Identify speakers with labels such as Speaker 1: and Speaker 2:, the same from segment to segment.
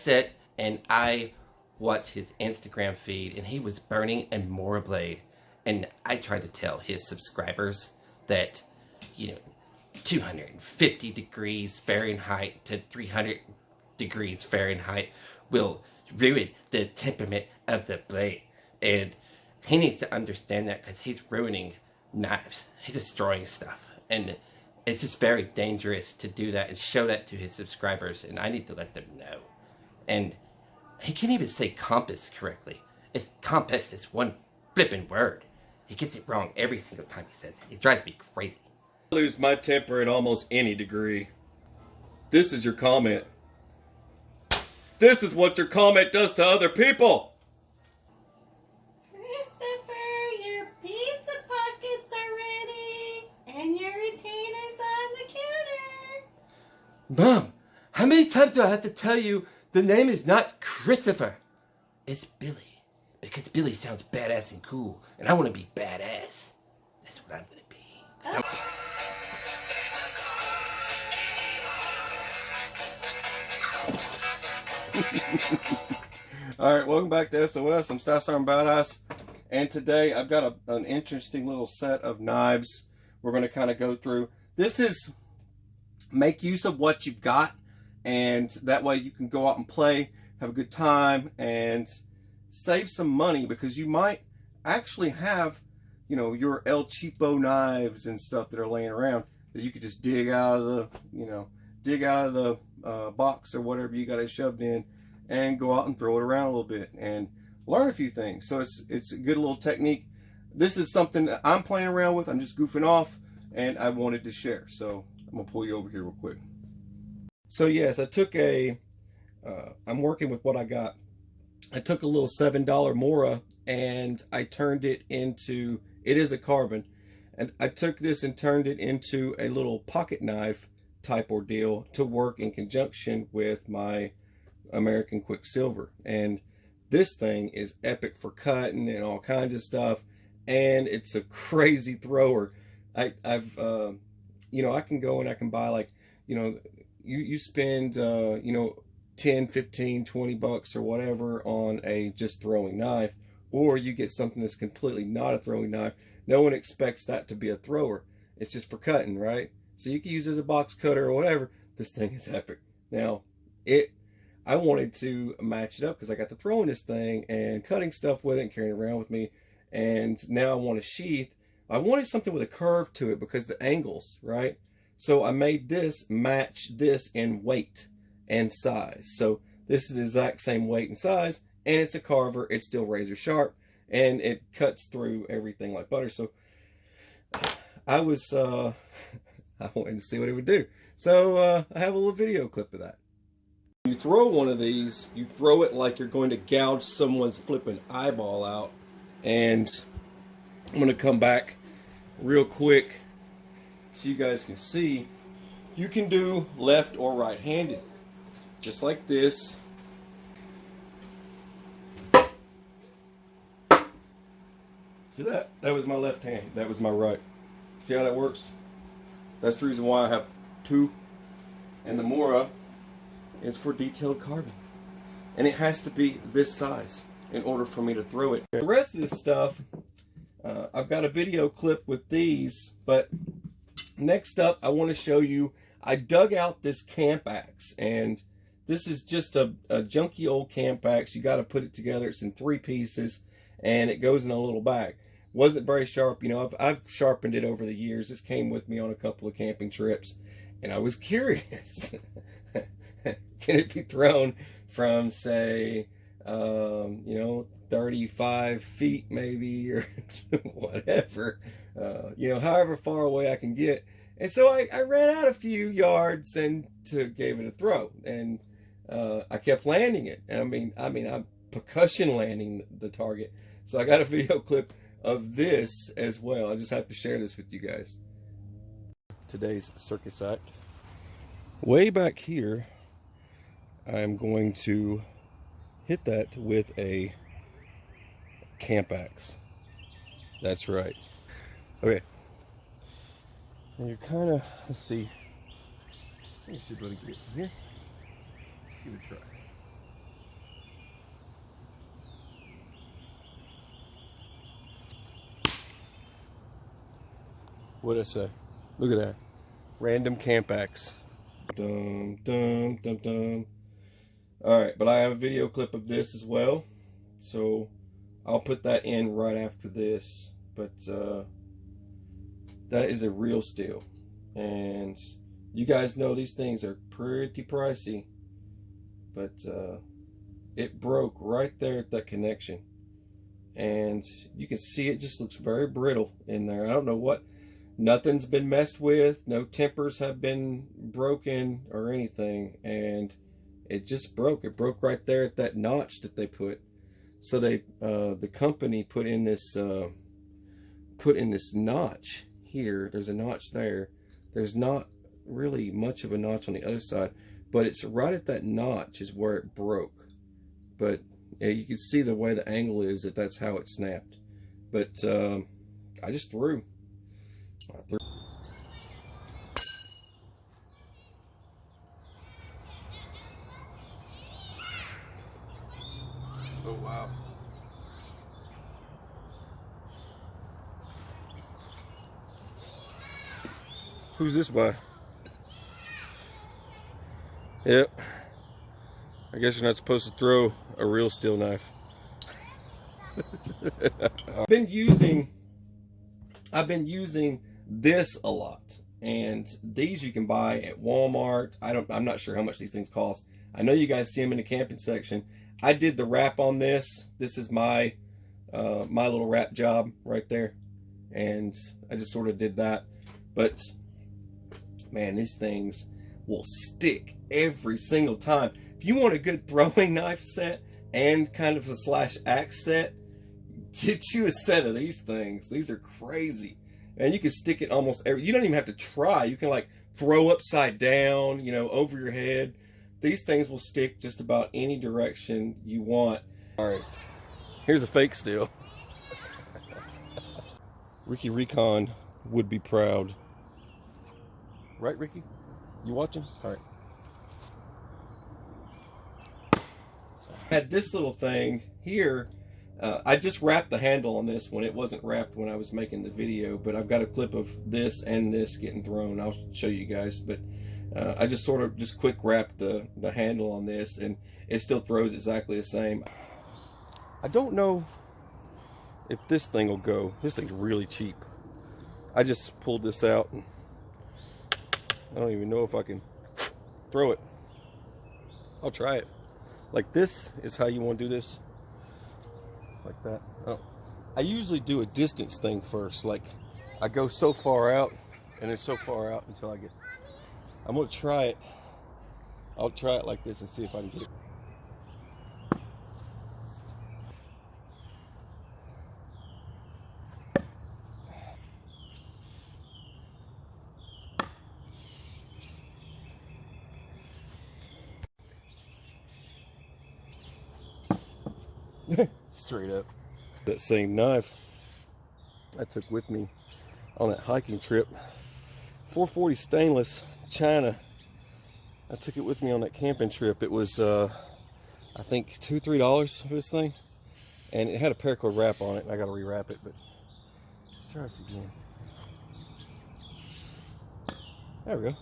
Speaker 1: sit and I watch his Instagram feed, and he was burning a Mora blade. And I tried to tell his subscribers that, 250 degrees Fahrenheit to 300 degrees Fahrenheit will ruin the temperament of the blade. And he needs to understand that, because he's ruining knives. He's destroying stuff. And it's just very dangerous to do that and show that to his subscribers. And I need to let them know. And he can't even say compass correctly. Compass is one flippin' word. He gets it wrong every single time he says it. It drives me crazy.
Speaker 2: I lose my temper at almost any degree. This is your comment. This is what your comment does to other people.
Speaker 3: Christopher, your pizza pockets are ready, and your retainer's on the counter.
Speaker 1: Mom, how many times do I have to tell you the name is not Christopher? It's Billy. Because Billy sounds badass and cool, and I want to be badass. That's what I'm going to be.
Speaker 2: Alright, welcome back to SOS. I'm Star Sergeant Badass, and today I've got an interesting little set of knives we're going to kind of go through. This is make use of what you've got, and that way you can go out and play, have a good time, and save some money, because you might actually have, your El Cheapo knives and stuff that are laying around that you could just dig out of the, box or whatever you got it shoved in, and go out and throw it around a little bit and learn a few things. So it's a good little technique. This is something that I'm playing around with. I'm just goofing off, and I wanted to share. So I'm gonna pull you over here real quick. So yes, I took I'm working with what I got. I took a little $7 Mora and I turned it into, it is a carbon, and I took this and turned it into a little pocket knife type ordeal to work in conjunction with my American Quicksilver. And this thing is epic for cutting and all kinds of stuff, and it's a crazy thrower. I can go and I can buy, like, you spend 10, 15, 20 bucks or whatever on a just throwing knife, or you get something that's completely not a throwing knife. No one expects that to be a thrower. It's just for cutting, right? So you can use it as a box cutter or whatever. This thing is epic. Now, I wanted to match it up because I got to throwing this thing and cutting stuff with it and carrying it around with me. And now I want a sheath. I wanted something with a curve to it because the angles, right? So I made this match this in weight and size. So this is the exact same weight and size, and it's a carver. It's still razor sharp, and it cuts through everything like butter. So I wanted to see what it would do. So I have a little video clip of that. You throw one of these, you throw it like you're going to gouge someone's flipping eyeball out. And I'm going to come back real quick so you guys can see. You can do left or right-handed, just like this. See that? That was my left hand. That was my right. See how that works? That's the reason why I have two. And the Mora is for detailed carbon. And it has to be this size in order for me to throw it. The rest of this stuff, I've got a video clip with these, but next up I want to show you, I dug out this camp axe, and this is just a junky old camp axe. You got to put it together. It's in 3 pieces, and it goes in a little bag. Wasn't very sharp, I've sharpened it over the years. This came with me on a couple of camping trips, and I was curious. Can it be thrown from, say, 35 feet maybe, or whatever, however far away I can get. And so I ran out a few yards and gave it a throw, and I kept landing it. And I'm percussion landing the target. So I got a video clip of this as well. I just have to share this with you guys. Today's circus act. Way back here, I'm going to hit that with a camp axe. That's right. Okay. And you're kind of, let's see. I think I should really get it from here. Let's give it a try. What'd I say? Look at that. Random camp axe. Dum, dum, dum, dum. Alright, but I have a video clip of this as well. So I'll put that in right after this. But that is a real steel. And you guys know these things are pretty pricey. But it broke right there at that connection. And you can see it just looks very brittle in there. I don't know what. Nothing's been messed with. No tempers have been broken or anything. And it just broke. It broke right there at that notch that they put. So they, the company put in this notch here. There's a notch there. There's not really much of a notch on the other side, but it's right at that notch is where it broke. But yeah, you can see the way the angle is that's how it snapped. But I just threw. Oh wow. Who's this by? Yep. I guess you're not supposed to throw a real steel knife. I've been using this a lot, and these you can buy at Walmart. I'm not sure how much these things cost. I know you guys see them in the camping section. I did the wrap on this. This is my my little wrap job right there, and I just sort of did that. But man, these things will stick every single time. If you want a good throwing knife set and kind of a slash axe set, get you a set of these things. These are crazy. And you can stick it almost every, you don't even have to try. You can like throw upside down, you know, over your head. These things will stick just about any direction you want. All right, here's a fake steel. Ricky Recon would be proud. Right, Ricky? You watching? All right. Had this little thing here. I just wrapped the handle on this one. It wasn't wrapped when I was making the video, but I've got a clip of this and this getting thrown. I'll show you guys, but I just sort of just quick wrapped the handle on this, and it still throws exactly the same. I don't know if this thing will go. This thing's really cheap. I just pulled this out, and I don't even know if I can throw it. I'll try it. Like, this is how you want to do this. Like that. Oh, I usually do a distance thing first. Like, I go so far out and then so far out until I get. I'm gonna try it. I'll try it like this and see if I can get it. Straight up. That same knife I took with me on that hiking trip, 440 stainless China. I took it with me on that camping trip. It was I think $2-3 for this thing, and it had a paracord wrap on it, and I gotta rewrap it. But let's try this again. There we go.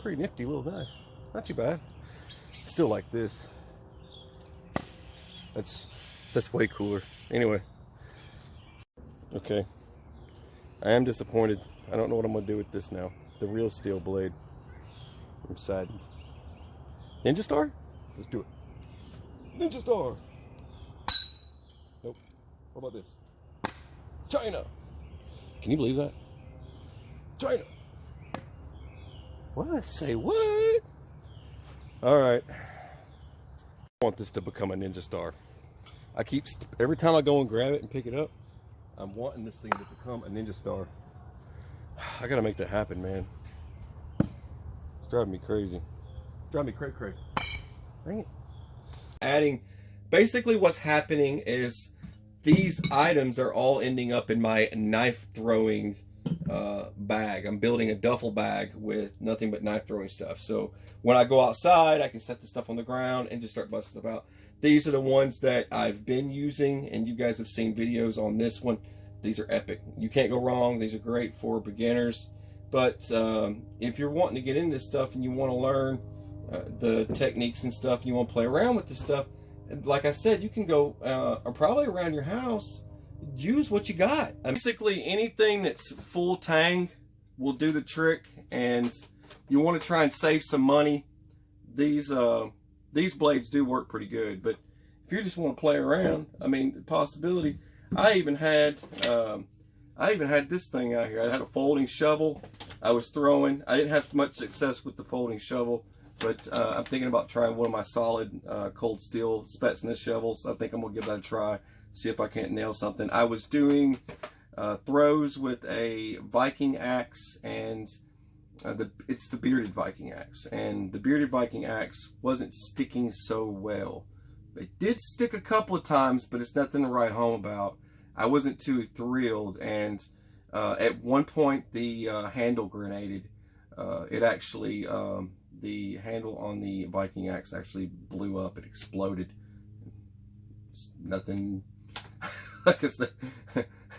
Speaker 2: Pretty nifty little knife, not too bad. Still like this. That's way cooler. Anyway. Okay. I am disappointed. I don't know what I'm going to do with this now. The real steel blade. I'm saddened. Ninja Star? Let's do it. Ninja Star! Nope. What about this? China! Can you believe that? China! What? Say what? Alright. I want this to become a Ninja Star. I keep, every time I go and grab it and pick it up, I'm wanting this thing to become a Ninja Star. I gotta make that happen, man. It's driving me crazy. Driving me cray-cray. Dang it. Adding, basically what's happening is these items are all ending up in my knife throwing bag. I'm building a duffel bag with nothing but knife throwing stuff. So when I go outside, I can set the stuff on the ground and just start busting stuff out. These are the ones that I've been using, and you guys have seen videos on this one. these are epic. You can't go wrong. These are great for beginners. But if you're wanting to get into this stuff and you want to learn the techniques and stuff, and you want to play around with this stuff, and like I said, you can go probably around your house, use what you got. Basically, anything that's full tang will do the trick, and you want to try and save some money. These blades do work pretty good, but if you just want to play around, I mean, possibility. I even had this thing out here. I had a folding shovel. I was throwing. I didn't have much success with the folding shovel, but I'm thinking about trying one of my solid cold steel Spetsnaz shovels. I think I'm gonna give that a try. See if I can't nail something. I was doing throws with a Viking axe, and it's the bearded Viking axe, and the bearded Viking axe wasn't sticking so well. It did stick a couple of times, but it's nothing to write home about. I wasn't too thrilled, and at one point the handle grenaded. It actually, the handle on the Viking axe actually blew up. It exploded. It's nothing. Like I said,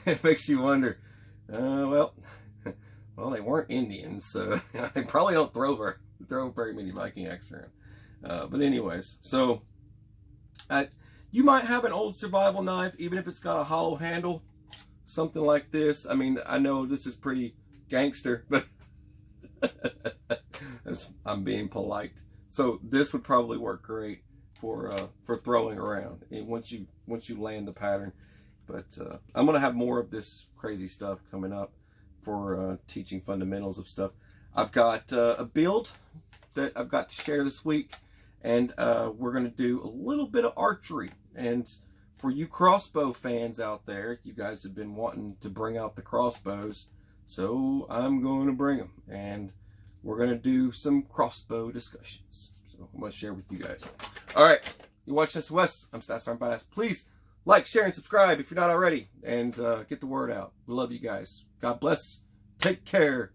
Speaker 2: it makes you wonder. Well, they weren't Indians, so they probably don't throw very many Viking axes around. But anyways, so you might have an old survival knife, even if it's got a hollow handle, something like this. I mean, I know this is pretty gangster, but I'm being polite. So this would probably work great for throwing around, and once you land the pattern. But I'm gonna have more of this crazy stuff coming up for teaching fundamentals of stuff. I've got a build that I've got to share this week, and we're gonna do a little bit of archery. And for you crossbow fans out there, you guys have been wanting to bring out the crossbows, so I'm going to bring them, and we're going to do some crossbow discussions. So I'm going to share with you guys. All right, you watch SOS. I'm Statstorm Badass. Please like, share, and subscribe if you're not already, and get the word out. We love you guys. God bless. Take care.